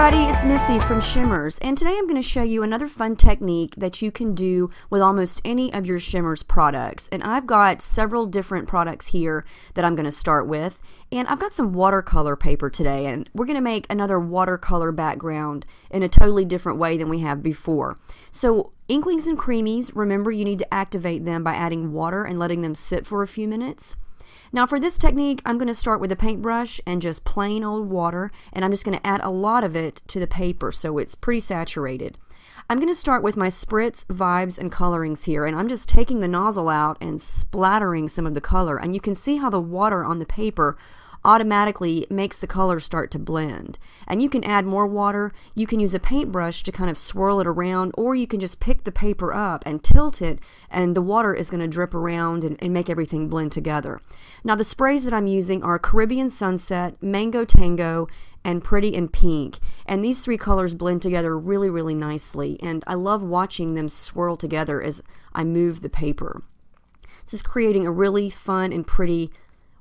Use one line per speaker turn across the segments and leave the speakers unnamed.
everybody, it's Missy from Shimmerz, and today I'm going to show you another fun technique that you can do with almost any of your Shimmerz products. And I've got several different products here that I'm going to start with, and I've got some watercolor paper today, and we're going to make another watercolor background in a totally different way than we have before. So inklings and creamies, remember you need to activate them by adding water and letting them sit for a few minutes. Now for this technique, I'm going to start with a paintbrush and just plain old water, and I'm just going to add a lot of it to the paper so it's pretty saturated. I'm going to start with my spritz, vibes, and colorings here, and I'm just taking the nozzle out and splattering some of the color, and you can see how the water on the paper automatically makes the color start to blend. And you can add more water, you can use a paintbrush to kind of swirl it around, or you can just pick the paper up and tilt it, and the water is going to drip around and make everything blend together. Now the sprays that I'm using are Caribbean Sunset, Mango Tango, and Pretty in Pink, and these three colors blend together really, really nicely, and I love watching them swirl together as I move the paper. This is creating a really fun and pretty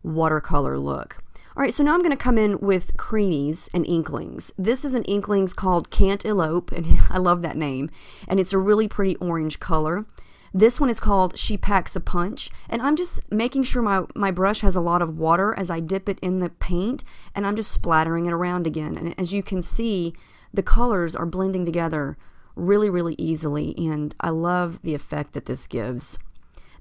watercolor look. Alright, so now I'm going to come in with creamies and inklings. This is an inklings called Can't Elope, and I love that name, and it's a really pretty orange color. This one is called She Packs a Punch, and I'm just making sure my brush has a lot of water as I dip it in the paint, and I'm just splattering it around again. And as you can see, the colors are blending together really, really easily, and I love the effect that this gives.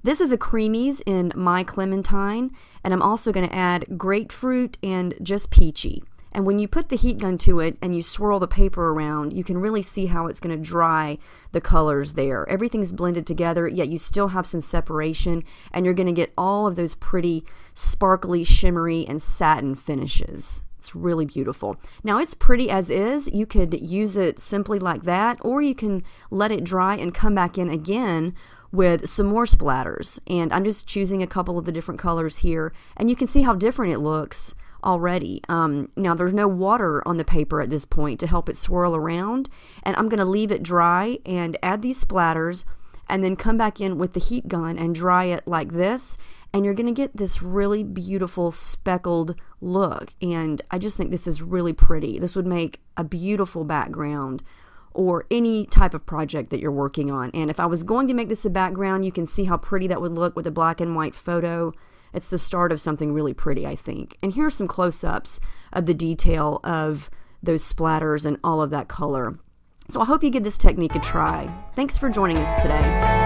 This is a creamies in My Clementine, and I'm also going to add grapefruit and just peachy. And when you put the heat gun to it and you swirl the paper around, you can really see how it's going to dry the colors there. Everything's blended together, yet you still have some separation, and you're going to get all of those pretty sparkly, shimmery, and satin finishes. It's really beautiful. Now it's pretty as is. You could use it simply like that, or you can let it dry and come back in again with some more splatters. And I'm just choosing a couple of the different colors here, and you can see how different it looks already. Now there's no water on the paper at this point to help it swirl around, and I'm going to leave it dry and add these splatters and then come back in with the heat gun and dry it like this, and you're going to get this really beautiful speckled look. And I just think this is really pretty. This would make a beautiful background or any type of project that you're working on. And if I was going to make this a background, you can see how pretty that would look with a black and white photo. It's the start of something really pretty, I think. And here's some close-ups of the detail of those splatters and all of that color. So I hope you give this technique a try. Thanks for joining us today.